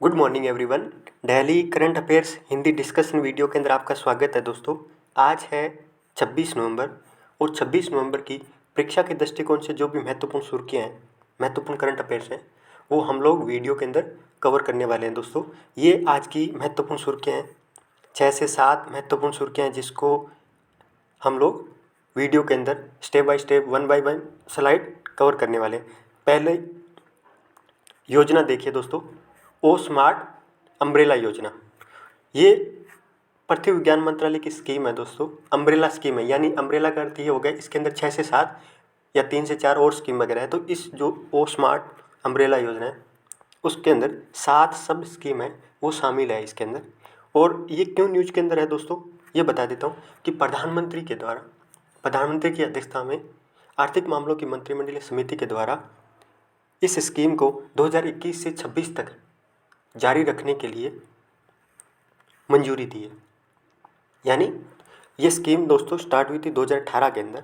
Good morning everyone. Daily current affairs Hindi discussion video के अंदर आपका स्वागत है दोस्तों। आज है 26 नवंबर और 26 नवंबर की परीक्षा के दृष्टिकोण से जो भी महत्वपूर्ण सुर्खियाँ हैं, महत्वपूर्ण करंट अफेयर्स हैं, वो हम लोग वीडियो के अंदर कवर करने वाले हैं दोस्तों। ये आज की महत्वपूर्ण सुर्खियाँ हैं, 6 से 7 महत्वपूर्ण सुर्खियाँ हैं जिसको हम लोग वीडियो के अंदर step by step 1 by 1 slide cover करने वाले हैं। पहले योजना देखिए दोस्तों, ओ स्मार्ट अम्ब्रेला योजना। ये पृथ्वी विज्ञान मंत्रालय की स्कीम है दोस्तों। अम्ब्रेला स्कीम है, यानी अम्ब्रेला का अर्थ ये हो गया इसके अंदर 6 से 7 या 3 से 4 और स्कीम वगैरह है। तो इस जो ओ स्मार्ट अम्ब्रेला योजना है उसके अंदर 7 सब स्कीम है वो शामिल है इसके अंदर। और ये क्यों न्यूज के अंदर है दोस्तों, ये बता देता हूँ कि प्रधानमंत्री की अध्यक्षता में आर्थिक मामलों की मंत्रिमंडलीय समिति के द्वारा इस स्कीम को 2021 से 26 तक जारी रखने के लिए मंजूरी दी है। यानी ये स्कीम दोस्तों स्टार्ट हुई थी 2018 के अंदर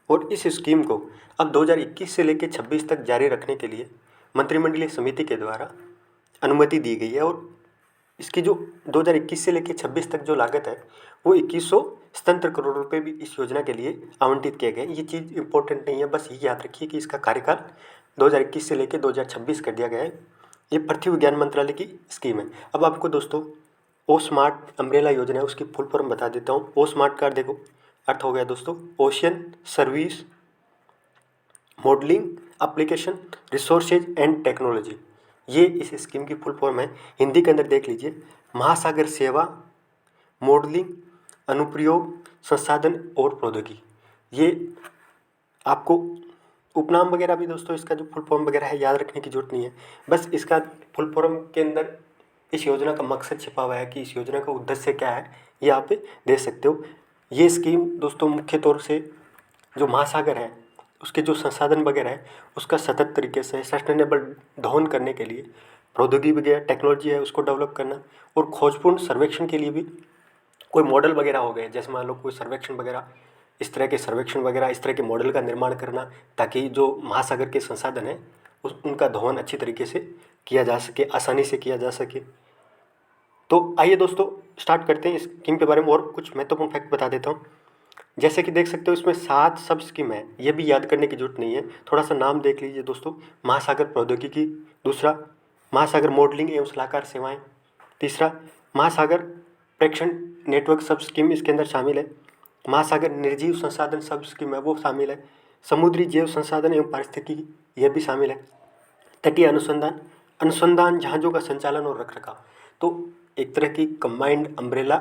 और इस स्कीम को अब 2021 से लेकर 26 तक जारी रखने के लिए मंत्रिमंडलीय समिति के द्वारा अनुमति दी गई है। और इसकी जो 2021 से लेकर 26 तक जो लागत है वो 2177 करोड़ रुपए भी इस योजना के लिए आवंटित किए गए। ये चीज़ इंपॉर्टेंट नहीं है, बस ये याद रखिए कि इसका कार्यकाल 2021 से लेकर 2026 कर दिया गया है। ये पृथ्वी विज्ञान मंत्रालय की स्कीम है। अब आपको दोस्तों ओ स्मार्ट अम्ब्रेला योजना है उसकी फुल फॉर्म बता देता हूँ। ओ स्मार्ट का देखो अर्थ हो गया दोस्तों ocean service modelling application resources and technology. ये इस स्कीम की फुल फॉर्म है। हिंदी के अंदर देख लीजिए, महासागर सेवा मॉडलिंग अनुप्रयोग संसाधन और प्रौद्योगिकी। ये आपको उपनाम वगैरह भी दोस्तों इसका जो फुल फॉर्म वगैरह है याद रखने की जरूरत नहीं है, बस इसका फुल फॉर्म के अंदर इस योजना का मकसद छिपा हुआ है कि इस योजना का उद्देश्य क्या है ये आप देख सकते हो। ये स्कीम दोस्तों मुख्य तौर से जो महासागर है उसके जो संसाधन वगैरह है उसका सतत तरीके से सस्टेनेबल दोहन करने के लिए प्रौद्योगिकी वगैरह टेक्नोलॉजी है उसको डेवलप करना और खोजपूर्ण सर्वेक्षण के लिए भी कोई मॉडल वगैरह हो गए, जैसे मान लो कोई सर्वेक्षण वगैरह, इस तरह के सर्वेक्षण वगैरह इस तरह के मॉडल का निर्माण करना ताकि जो महासागर के संसाधन हैं उनका दोहन अच्छी तरीके से किया जा सके, आसानी से किया जा सके। तो आइए दोस्तों स्टार्ट करते हैं इस स्कीम के बारे में और कुछ महत्वपूर्ण फैक्ट बता देता हूँ। जैसे कि देख सकते हो इसमें 7 सब स्कीम है, ये भी याद करने की जरूरत नहीं है, थोड़ा सा नाम देख लीजिए दोस्तों। महासागर प्रौद्योगिकी, दूसरा महासागर मॉडलिंग एवं सलाहकार सेवाएं, तीसरा महासागर प्रेक्षण नेटवर्क सब स्कीम इसके अंदर शामिल है, महासागर निर्जीव संसाधन सब स्कीम है वो शामिल है, समुद्री जैव संसाधन एवं पारिस्थितिकी यह भी शामिल है, तटीय अनुसंधान जहाज़ों का संचालन और रखरखाव। तो एक तरह की कंबाइंड अम्ब्रेला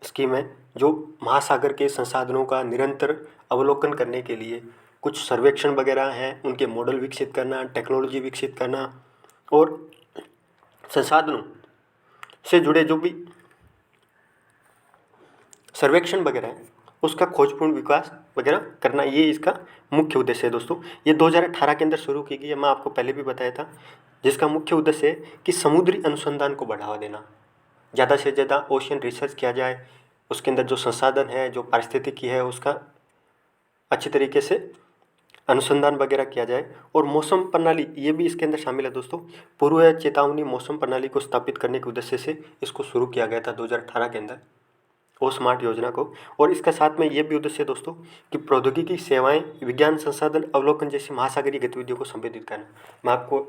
स्कीम है जो महासागर के संसाधनों का निरंतर अवलोकन करने के लिए कुछ सर्वेक्षण वगैरह हैं, उनके मॉडल विकसित करना, टेक्नोलॉजी विकसित करना और संसाधनों से जुड़े जो भी सर्वेक्षण वगैरह है उसका खोजपूर्ण विकास वगैरह करना, ये इसका मुख्य उद्देश्य है दोस्तों। ये 2018 के अंदर शुरू की गई है, मैं आपको पहले भी बताया था, जिसका मुख्य उद्देश्य है कि समुद्री अनुसंधान को बढ़ावा देना, ज़्यादा से ज़्यादा ओशियन रिसर्च किया जाए, उसके अंदर जो संसाधन है जो पारिस्थितिकी है उसका अच्छी तरीके से अनुसंधान वगैरह किया जाए। और मौसम प्रणाली ये भी इसके अंदर शामिल है दोस्तों। पूर्व चेतावनी मौसम प्रणाली को स्थापित करने के उद्देश्य से इसको शुरू किया गया था 2018 के अंदर ओ स्मार्ट योजना को। और इसका साथ में ये भी उद्देश्य है दोस्तों कि प्रौद्योगिकी सेवाएं विज्ञान संसाधन अवलोकन जैसी महासागरीय गतिविधियों को संबोधित करना। मैं आपको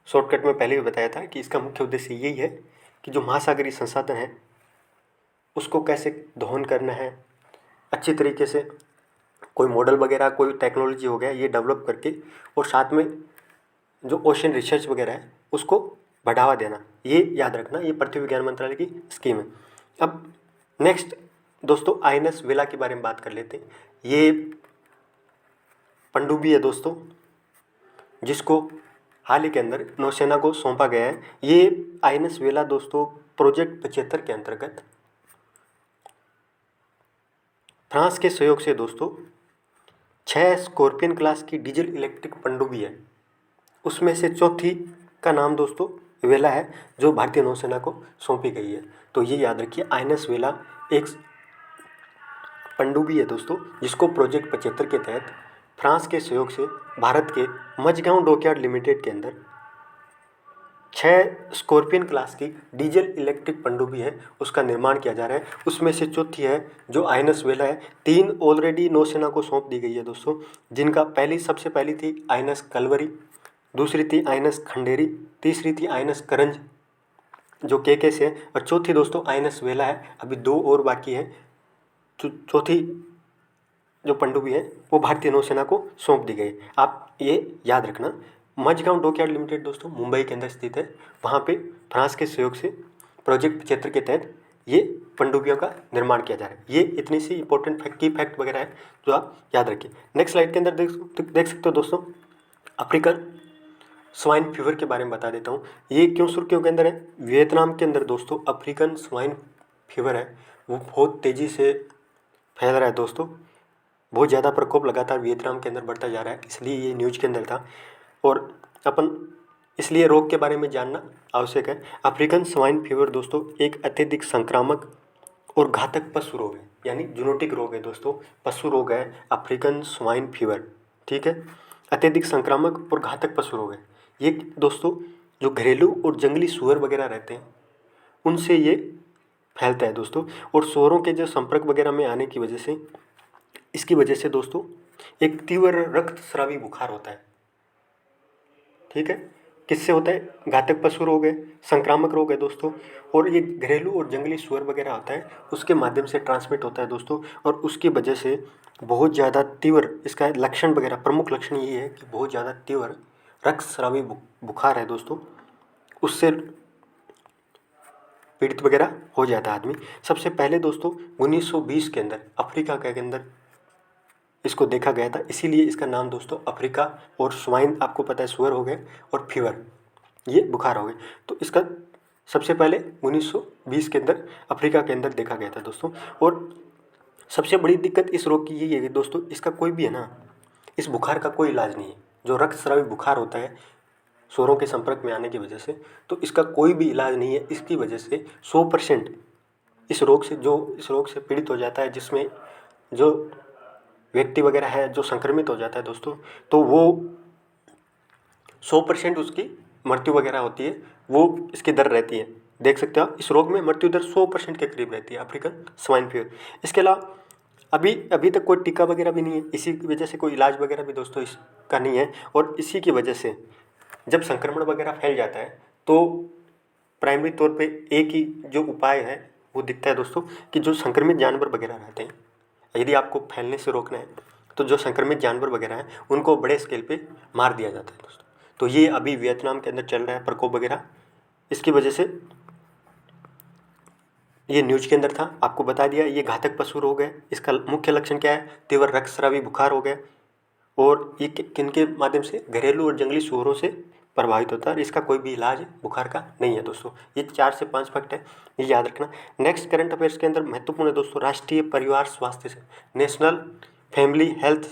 शॉर्टकट में पहले भी बताया था कि इसका मुख्य उद्देश्य यही है कि जो महासागरीय संसाधन है उसको कैसे दोहन करना है अच्छी तरीके से, कोई मॉडल वगैरह कोई टेक्नोलॉजी हो गया ये डेवलप करके, और साथ में जो ओशन रिसर्च वगैरह है उसको बढ़ावा देना, ये याद रखना। ये पृथ्वी विज्ञान मंत्रालय की स्कीम है। अब नेक्स्ट दोस्तों आईएनएस वेला के बारे में बात कर लेते हैं। ये पनडुब्बी है दोस्तों जिसको हाल ही के अंदर नौसेना को सौंपा गया है। ये आईएनएस वेला दोस्तों प्रोजेक्ट 75 के अंतर्गत फ्रांस के सहयोग से दोस्तों 6 स्कॉर्पियन क्लास की डीजल इलेक्ट्रिक पनडुब्बी है, उसमें से चौथी का नाम दोस्तों वेला है जो भारतीय नौसेना को सौंपी गई है। तो ये याद रखिए आईएनएस वेला एक पनडुब्बी है दोस्तों जिसको प्रोजेक्ट 75 के तहत फ्रांस के सहयोग से भारत के मझगांव डॉकयार्ड लिमिटेड के अंदर 6 स्कॉर्पियन क्लास की डीजल इलेक्ट्रिक पनडुब्बी है, उसका निर्माण किया जा रहा है। उसमें से चौथी है जो आईएनएस वेला है। 3 ऑलरेडी नौसेना को सौंप दी गई है दोस्तों, जिनका सबसे पहली थी आईएनएस कलवरी, दूसरी थी आईएनएस खंडेरी, तीसरी थी आईएनएस करंज जो के से है, और चौथी दोस्तों आईएनएस वेला है। अभी 2 और बाकी है। चौथी जो पनडुब्बी है वो भारतीय नौसेना को सौंप दी गई। आप ये याद रखना। मझगांव डॉकयार्ड लिमिटेड दोस्तों मुंबई के अंदर स्थित है। वहाँ पे फ्रांस के सहयोग से प्रोजेक्ट क्षेत्र के तहत ये पनडुब्बियों का निर्माण किया जा रहा है। ये इतनी सी इंपॉर्टेंट की फैक्ट वगैरह है जो आप याद रखिए। नेक्स्ट स्लाइड के अंदर देख सकते हो दोस्तों, अफ्रीकन स्वाइन फीवर के बारे में बता देता हूँ। ये क्यों सुर्खियों के अंदर है? वियतनाम के अंदर दोस्तों अफ्रीकन स्वाइन फीवर है, वो बहुत तेज़ी से फैल रहा है दोस्तों। बहुत ज़्यादा प्रकोप लगातार वियतनाम के अंदर बढ़ता जा रहा है, इसलिए ये न्यूज़ के अंदर था और अपन इसलिए रोग के बारे में जानना आवश्यक है। अफ्रीकन स्वाइन फीवर दोस्तों एक अत्यधिक संक्रामक और घातक पशु रोग है, यानी जूनोटिक रोग है दोस्तों, पशु रोग है अफ्रीकन स्वाइन फीवर। ठीक है, अत्यधिक संक्रामक और घातक पशु रोग है ये दोस्तों। जो घरेलू और जंगली सूअर वगैरह रहते हैं उनसे ये फैलता है दोस्तों, और सूअरों के जो संपर्क वगैरह में आने की वजह से, इसकी वजह से दोस्तों एक तीव्र रक्तस्रावी बुखार होता है। ठीक है, किससे होता है? घातक पशु रोग है, संक्रामक रोग है दोस्तों, और ये घरेलू और जंगली सूअर वगैरह होता है उसके माध्यम से ट्रांसमिट होता है दोस्तों। और उसकी वजह से बहुत ज़्यादा तीव्र, इसका लक्षण वगैरह, प्रमुख लक्षण ये है कि बहुत ज़्यादा तीव्र रक्तस्रावी बुखार है दोस्तों, उससे पीड़ित वगैरह हो जाता है आदमी। सबसे पहले दोस्तों 1920 के अंदर अफ्रीका के अंदर इसको देखा गया था, इसीलिए इसका नाम दोस्तों अफ्रीका। और स्वाइन आपको पता है सुअर हो गए, और फीवर ये बुखार हो गए। तो इसका सबसे पहले 1920 के अंदर अफ्रीका के अंदर देखा गया था दोस्तों। और सबसे बड़ी दिक्कत इस रोग की यही है कि दोस्तों इसका कोई भी है ना, इस बुखार का कोई इलाज नहीं है। जो रक्तस्रावी बुखार होता है सूअरों के संपर्क में आने की वजह से, तो इसका कोई भी इलाज नहीं है। इसकी वजह से 100% इस रोग से पीड़ित हो जाता है, जिसमें जो व्यक्ति वगैरह है जो संक्रमित हो जाता है दोस्तों, तो वो 100% उसकी मृत्यु वगैरह होती है, वो इसकी दर रहती है। देख सकते हो आप, इस रोग में मृत्यु दर 100% के करीब रहती है, अफ्रीकन स्वाइन फीवर। इसके अलावा अभी तक कोई टीका वगैरह भी नहीं है, इसी की वजह से कोई इलाज वगैरह भी दोस्तों इसका नहीं है। और इसी की वजह से जब संक्रमण वगैरह फैल जाता है तो प्राइमरी तौर पे एक ही जो उपाय है वो दिखता है दोस्तों, कि जो संक्रमित जानवर वगैरह रहते हैं, यदि आपको फैलने से रोकना है तो जो संक्रमित जानवर वगैरह हैं उनको बड़े स्केल पे मार दिया जाता है दोस्तों। तो ये अभी वियतनाम के अंदर चल रहा है प्रकोप वगैरह, इसकी वजह से ये न्यूज़ के अंदर था, आपको बता दिया। ये घातक पशु रोग है, इसका मुख्य लक्षण क्या है? तीव्र रक्तस्रावी बुखार हो गया, और ये किनके माध्यम से? घरेलू और जंगली सूअरों से प्रभावित होता है, और इसका कोई भी इलाज बुखार का नहीं है दोस्तों। ये 4 से 5 फैक्ट है, ये याद रखना। नेक्स्ट करंट अफेयर्स के अंदर महत्वपूर्ण है दोस्तों, राष्ट्रीय परिवार स्वास्थ्य से नेशनल फैमिली हेल्थ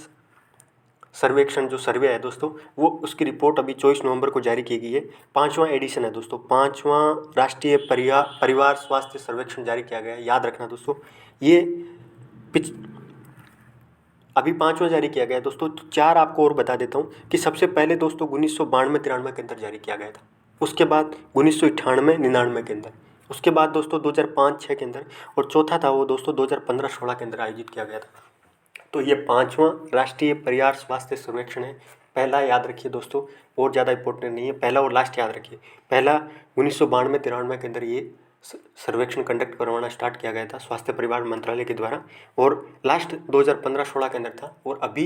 सर्वेक्षण जो सर्वे है दोस्तों, वो उसकी रिपोर्ट अभी 24 नवंबर को जारी की गई है। 5वां एडिशन है दोस्तों, 5वां राष्ट्रीय परिवार स्वास्थ्य सर्वेक्षण जारी किया गया है, याद रखना दोस्तों। ये अभी 5वां जारी किया गया है दोस्तों। तो 4 आपको और बता देता हूँ कि सबसे पहले दोस्तों 1992-93 के अंदर जारी किया गया था, उसके बाद 1998-99 के अंदर, उसके बाद दोस्तों 2005-06 के अंदर, और चौथा था वो दोस्तों 2015-16 के अंदर आयोजित किया गया था। तो ये 5वां राष्ट्रीय परिवार स्वास्थ्य सर्वेक्षण है। पहला याद रखिए दोस्तों, और ज़्यादा इंपॉर्टेंट नहीं है, पहला और लास्ट याद रखिए। पहला 1992-93 के अंदर ये सर्वेक्षण कंडक्ट करवाना स्टार्ट किया गया था स्वास्थ्य परिवार मंत्रालय के द्वारा, और लास्ट 2015-16 के अंदर था, और अभी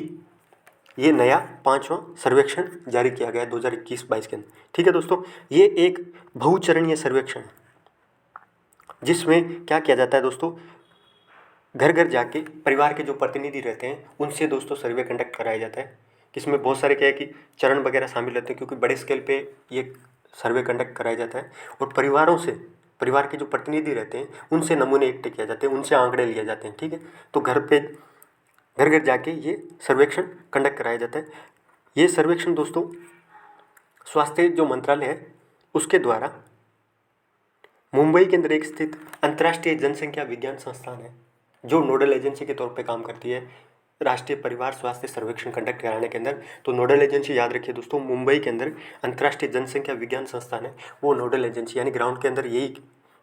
ये नया 5वां सर्वेक्षण जारी किया गया है 2021-22 के अंदर। ठीक है दोस्तों, ये एक बहुचरणीय सर्वेक्षण है जिसमें क्या किया जाता है दोस्तों, घर घर जाके परिवार के जो प्रतिनिधि रहते हैं उनसे दोस्तों सर्वे कंडक्ट कराया जाता है। इसमें बहुत सारे क्या है कि चरण वगैरह शामिल रहते हैं, क्योंकि बड़े स्केल पे ये सर्वे कंडक्ट कराया जाता है, और परिवार के जो प्रतिनिधि रहते हैं उनसे नमूने इकट्ठे किए जाते हैं, उनसे आंकड़े लिए जाते हैं। ठीक है, तो घर घर जाके ये सर्वेक्षण कंडक्ट कराया जाता है। ये सर्वेक्षण दोस्तों स्वास्थ्य जो मंत्रालय है उसके द्वारा मुंबई के अंदर एक स्थित अंतर्राष्ट्रीय जनसंख्या विज्ञान संस्थान है जो नोडल एजेंसी के तौर पे काम करती है। राष्ट्रीय परिवार स्वास्थ्य सर्वेक्षण कंडक्ट कराने के अंदर, तो नोडल एजेंसी याद रखिए दोस्तों, मुंबई के अंदर अंतर्राष्ट्रीय जनसंख्या विज्ञान संस्थान है, वो नोडल एजेंसी यानी ग्राउंड के अंदर यही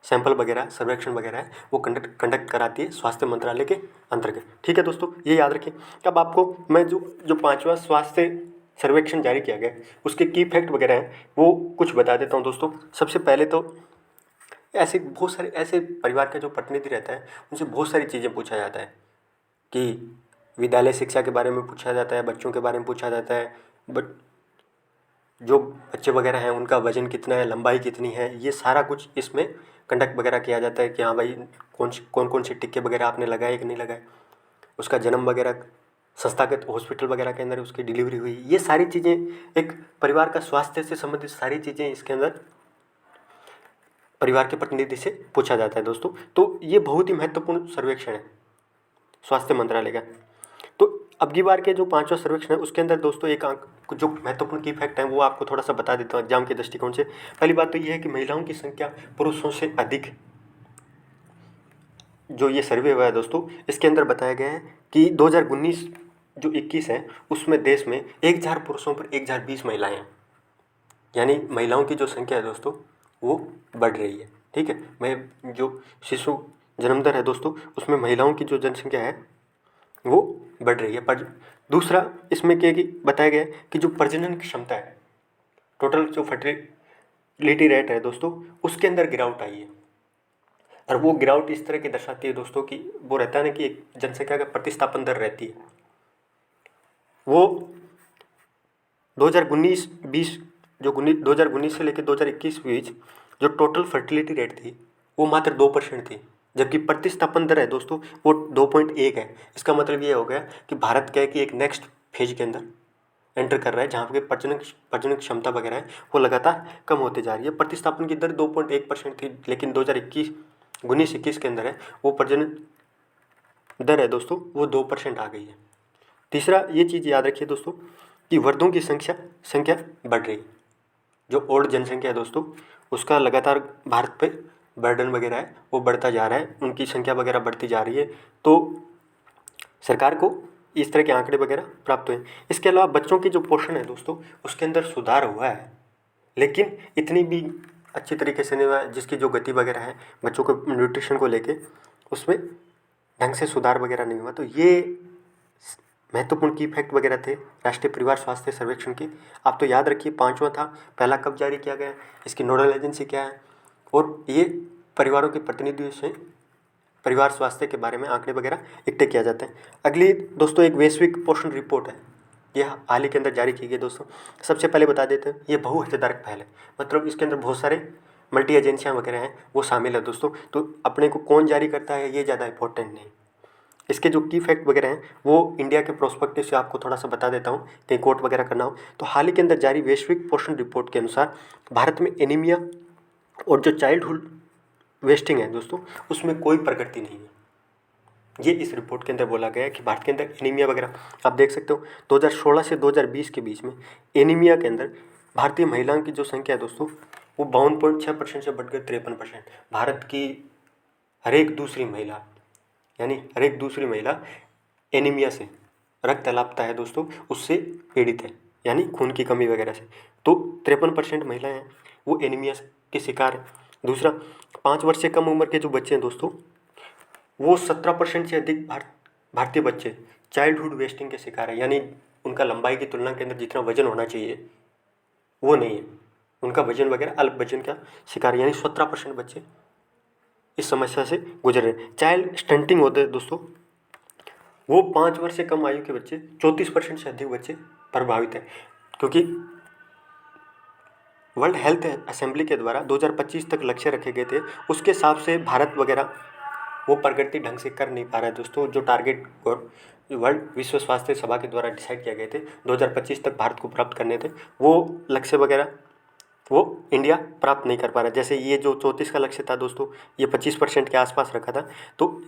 सैंपल वगैरह सर्वेक्षण वगैरह है वो कंडक्ट कराती है स्वास्थ्य मंत्रालय के अंतर्गत। ठीक है दोस्तों, ये याद रखें। अब आपको मैं जो पाँचवा स्वास्थ्य सर्वेक्षण जारी किया गया उसके की फैक्ट वगैरह हैं वो कुछ बता देता हूँ दोस्तों। सबसे पहले तो ऐसे बहुत सारे ऐसे परिवार का जो प्रतिनिधि रहता है उनसे बहुत सारी चीज़ें पूछा जाता है कि विद्यालय शिक्षा के बारे में पूछा जाता है, बच्चों के बारे में पूछा जाता है, बट जो बच्चे वगैरह हैं उनका वजन कितना है, लंबाई कितनी है, ये सारा कुछ इसमें कंडक्ट वगैरह किया जाता है कि हाँ भाई कौन कौन से टिक्के वगैरह आपने लगाए कि नहीं लगाए, उसका जन्म वगैरह, संस्थागत हॉस्पिटल वगैरह के अंदर उसकी डिलीवरी हुई, ये सारी चीज़ें एक परिवार का स्वास्थ्य से संबंधित सारी चीज़ें इसके अंदर परिवार के प्रतिनिधि से पूछा जाता है दोस्तों। तो ये बहुत ही महत्वपूर्ण सर्वेक्षण है स्वास्थ्य मंत्रालय का। तो अब की बार के जो पांचवा सर्वेक्षण है उसके अंदर दोस्तों एक जो महत्वपूर्ण की फैक्ट है वो आपको थोड़ा सा बता देता हूँ एग्जाम के दृष्टिकोण से। पहली बात तो ये है कि महिलाओं की संख्या पुरुषों से अधिक, जो ये सर्वे हुआ है दोस्तों इसके अंदर बताया गया है कि 2019 जो 21 है उसमें देश में 1000 पुरुषों पर 1020 महिलाएं हैं, यानी महिलाओं की जो संख्या है दोस्तों वो बढ़ रही है। ठीक है, मैं जो शिशु जन्म दर है दोस्तों उसमें महिलाओं की जो जनसंख्या है वो बढ़ रही है। पर दूसरा इसमें क्या कि बताया गया है कि जो प्रजनन की क्षमता है, टोटल जो फर्टिलिटी रेट है दोस्तों उसके अंदर गिरावट आई है। और वो गिरावट इस तरह की दर्शाती है दोस्तों कि वो रहता है ना कि एक जनसंख्या का प्रतिस्थापन दर रहती है, वो 2019-20 जो 2019 से लेकर 2021 के बीच जो टोटल फर्टिलिटी रेट थी वो मात्र 2% थी, जबकि प्रतिस्थापन दर है दोस्तों वो 2.1 है। इसका मतलब ये हो गया कि भारत क्या है कि एक नेक्स्ट फेज के अंदर एंटर कर रहा है जहाँ पे प्रजनन क्षमता वगैरह है वो लगातार कम होते जा रही है। प्रतिस्थापन की दर 2.1% थी, लेकिन 2019-21 के अंदर है वो प्रजनन दर है दोस्तों वो 2% आ गई है। तीसरा ये चीज़ याद रखिए दोस्तों कि वृद्धों की संख्या बढ़ रही है। जो ओल्ड जनसंख्या है दोस्तों उसका लगातार भारत पे बर्डन वगैरह है वो बढ़ता जा रहा है, उनकी संख्या वगैरह बढ़ती जा रही है। तो सरकार को इस तरह के आंकड़े वगैरह प्राप्त हुए। इसके अलावा बच्चों की जो पोषण है दोस्तों उसके अंदर सुधार हुआ है, लेकिन इतनी भी अच्छी तरीके से नहीं हुआ है। जिसकी जो गति वगैरह है बच्चों को न्यूट्रिशन को लेके उसमें ढंग से सुधार वगैरह नहीं हुआ। तो ये महत्वपूर्ण की फैक्ट वगैरह थे राष्ट्रीय परिवार स्वास्थ्य सर्वेक्षण के। आप तो याद रखिए पांचवा था, पहला कब जारी किया गया, इसकी नोडल एजेंसी क्या है, और ये परिवारों के प्रतिनिधियों से परिवार स्वास्थ्य के बारे में आंकड़े वगैरह इकट्ठे किया जाता है। अगली दोस्तों एक वैश्विक पोषण रिपोर्ट है, ये हाल ही के अंदर जारी की गई दोस्तों। सबसे पहले बता देते हैं ये बहुहितधारक पहल है, मतलब इसके अंदर बहुत सारे मल्टी एजेंसियाँ वगैरह हैं वो शामिल है दोस्तों। तो अपने को कौन जारी करता है ये ज़्यादा इंपॉर्टेंट नहीं, इसके जो की फैक्ट वगैरह हैं वो इंडिया के प्रोस्पेक्टिव से आपको थोड़ा सा बता देता हूँ कहीं कोट वगैरह करना हो तो। हाल ही के अंदर जारी वैश्विक पोषण रिपोर्ट के अनुसार भारत में एनीमिया और जो चाइल्डहुड वेस्टिंग है दोस्तों उसमें कोई प्रगति नहीं है। ये इस रिपोर्ट के अंदर बोला गया है कि भारत के अंदर एनीमिया वगैरह आप देख सकते हो 2016 से 2020 के बीच में एनीमिया के अंदर भारतीय महिलाओं की जो संख्या है दोस्तों वो 52.6% से बढ़कर 53%। भारत की हर एक दूसरी महिला एनीमिया से रक्त अल्पता है दोस्तों उससे पीड़ित है, यानी खून की कमी वगैरह से। तो 53% महिलाएं हैं वो एनीमिया के शिकार है। दूसरा 5 वर्ष से कम उम्र के जो बच्चे हैं दोस्तों वो 17% से अधिक भारतीय बच्चे चाइल्डहुड वेस्टिंग के शिकार है, यानी उनका लंबाई की तुलना के अंदर जितना वजन होना चाहिए वो नहीं है, उनका वजन वगैरह अल्प वजन का शिकार है, यानी 17% बच्चे इस समस्या से गुजर रहे हैं। चाइल्ड स्टंटिंग होते हैं दोस्तों वो 5 वर्ष से कम आयु के बच्चे 34% से अधिक बच्चे प्रभावित हैं, क्योंकि वर्ल्ड हेल्थ असेंबली के द्वारा 2025 तक लक्ष्य रखे गए थे, उसके हिसाब से भारत वगैरह वो प्रगति ढंग से कर नहीं पा रहा है दोस्तों। जो टारगेट और वर्ल्ड विश्व स्वास्थ्य सभा के द्वारा डिसाइड किए गए थे 2025 तक भारत को प्राप्त करने थे, वो लक्ष्य वगैरह वो इंडिया प्राप्त नहीं कर पा रहा है। जैसे ये जो 34 का लक्ष्य था दोस्तों ये 25% के आसपास रखा था, तो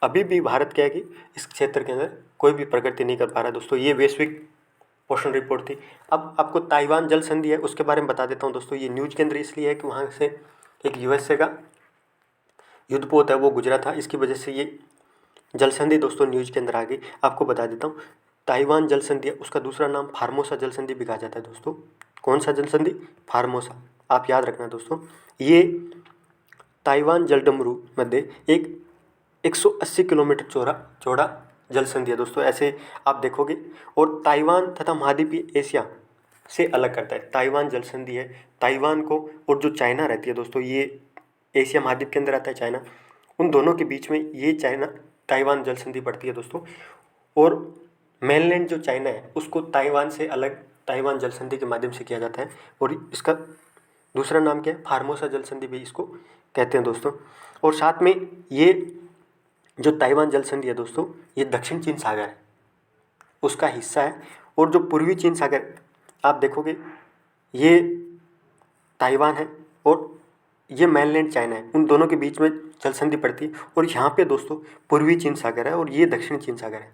अभी भी भारत क्या है कि इस क्षेत्र के अंदर कोई भी प्रगति नहीं कर पा रहा है दोस्तों। ये वैश्विक पोषण रिपोर्ट थी। अब आपको ताइवान जल संधि है उसके बारे में बता देता हूँ दोस्तों। ये न्यूज के अंदर इसलिए है कि वहाँ से एक यूएसए का युद्धपोत है वो गुजरा था, इसकी वजह से ये जल संधि दोस्तों न्यूज के अंदर आ गई, आपको बता देता हूँ। ताइवान जल संधि है, उसका दूसरा नाम फार्मोसा जल संधि भी कहा जाता है दोस्तों। कौन सा जल संधि? फार्मोसा। आप याद रखना दोस्तों। ये ताइवान जलडमरू मध्य एक 180 किलोमीटर चौड़ा जल संधि है दोस्तों। ऐसे आप देखोगे, और ताइवान तथा महाद्वीपीय एशिया से अलग करता है। ताइवान जल संधि है, ताइवान को और जो चाइना रहती है दोस्तों, ये एशिया महाद्वीप के अंदर आता है चाइना, उन दोनों के बीच में ये चाइना ताइवान जल संधि पड़ती है दोस्तों। और मेनलैंड जो चाइना है उसको ताइवान से अलग ताइवान जल संधि के माध्यम से किया जाता है, और इसका दूसरा नाम क्या है? फार्मोसा जल संधि भी इसको कहते हैं दोस्तों। और साथ में ये जो ताइवान जल संधि है दोस्तों, ये दक्षिण चीन सागर है उसका हिस्सा है। और जो पूर्वी चीन सागर आप देखोगे, ये ताइवान है और ये मेनलैंड चाइना है, उन दोनों के बीच में जल संधि पड़ती है। और यहाँ पे दोस्तों पूर्वी चीन सागर है और ये दक्षिण चीन सागर है।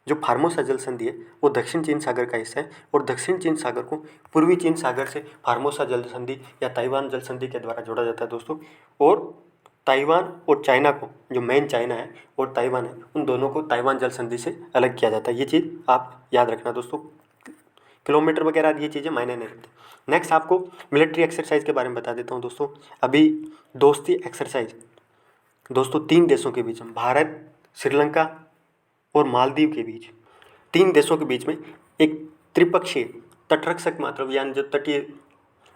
जो फार्मोसा जल संधि है वो दक्षिण चीन सागर का हिस्सा है, और दक्षिण चीन सागर को पूर्वी चीन सागर से फार्मोसा जल संधि या ताइवान जल संधि के द्वारा जोड़ा जाता है दोस्तों। और ताइवान और चाइना को, जो मेन चाइना है और ताइवान है, उन दोनों को ताइवान जल संधि से अलग किया जाता है। ये चीज़ आप याद रखना दोस्तों। किलोमीटर वगैरह ये चीज़ें मायने नहीं रखती। नेक्स्ट आपको मिलिट्री एक्सरसाइज के बारे में बता देता हूँ दोस्तों। अभी दोस्ती एक्सरसाइज दोस्तों 3 देशों के बीच में, भारत, श्रीलंका और मालदीव के बीच, 3 देशों के बीच में एक त्रिपक्षीय तटरक्षक मात्र अभियान, जो तटीय,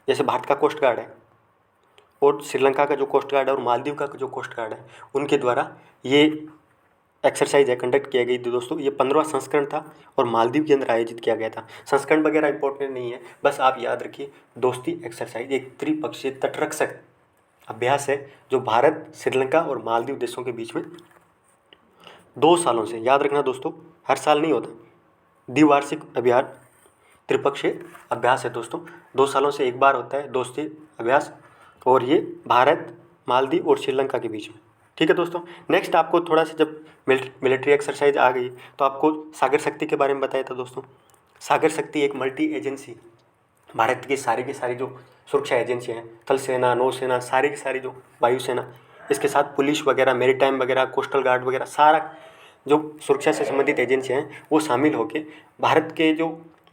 जैसे भारत का कोस्ट गार्ड है और श्रीलंका का जो कोस्ट गार्ड है और मालदीव का जो कोस्ट गार्ड है, उनके द्वारा ये एक्सरसाइज है कंडक्ट किया गई थी दोस्तों। ये 15वां संस्करण था और मालदीव के अंदर आयोजित किया गया था। संस्करण वगैरह इंपॉर्टेंट नहीं है, बस आप याद रखिए दोस्ती एक्सरसाइज एक त्रिपक्षीय तटरक्षक अभ्यास है जो भारत, श्रीलंका और मालदीव देशों के बीच में 2 सालों से, याद रखना दोस्तों, हर साल नहीं होता, द्विवार्षिक अभियान त्रिपक्षीय अभ्यास है दोस्तों। 2 सालों से एक बार होता है दोस्ती अभ्यास, और ये भारत, मालदीव और श्रीलंका के बीच में। ठीक है दोस्तों। नेक्स्ट आपको थोड़ा सा, जब मिलिट्री एक्सरसाइज आ गई तो आपको सागर शक्ति के बारे में बताया था दोस्तों। सागर शक्ति एक मल्टी एजेंसी, भारत की सारी जो सुरक्षा एजेंसियाँ हैं, थल सेना, नौसेना, सारी की सारी जो वायुसेना, इसके साथ पुलिस वगैरह, मेरीटाइम वगैरह, कोस्टल गार्ड वगैरह, सारा जो सुरक्षा से संबंधित एजेंसियाँ हैं वो शामिल होकर भारत के जो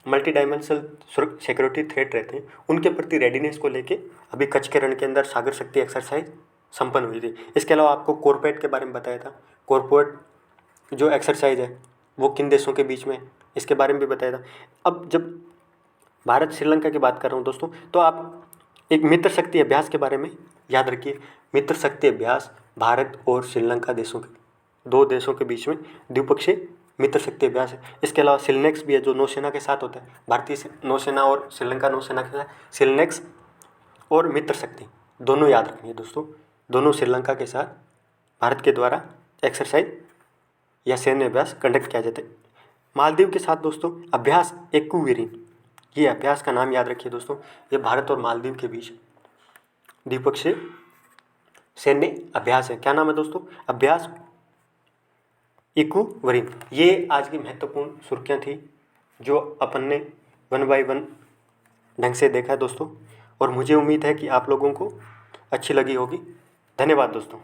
मल्टी डायमेंशनल सिक्योरिटी थ्रेट रहते हैं उनके प्रति रेडीनेस को लेके अभी कच्छ के रण के अंदर सागर शक्ति एक्सरसाइज संपन्न हुई थी। इसके अलावा आपको कॉर्पोरेट के बारे में बताया था। कॉर्पोरेट जो एक्सरसाइज है वो किन देशों के बीच में, इसके बारे में भी बताया था। अब जब भारत श्रीलंका की बात कर रहा हूँ दोस्तों, तो आप एक मित्र शक्ति अभ्यास के बारे में याद रखिए। मित्र शक्ति अभ्यास भारत और श्रीलंका देशों के, 2 देशों के बीच में द्विपक्षीय मित्र शक्ति अभ्यास है। इसके अलावा सिलनेक्स भी है जो नौसेना के साथ होता है, भारतीय नौसेना और श्रीलंका नौसेना के साथ। सिलनेक्स और मित्र शक्ति दोनों याद रखनी है दोस्तों, दोनों श्रीलंका के साथ भारत के द्वारा एक्सरसाइज या सैन्य अभ्यास कंडक्ट किया जाता है। मालदीव के साथ दोस्तों अभ्यास एक्कुवेरिन, ये अभ्यास का नाम याद रखिए दोस्तों। ये भारत और मालदीव के बीच द्विपक्षीय सैन्य अभ्यास है। क्या नाम है दोस्तों? अभ्यास एक्कुवेरिन। ये आज की महत्वपूर्ण सुर्खियाँ थी जो अपन ने 1 बाय 1 ढंग से देखा है दोस्तों, और मुझे उम्मीद है कि आप लोगों को अच्छी लगी होगी। धन्यवाद दोस्तों।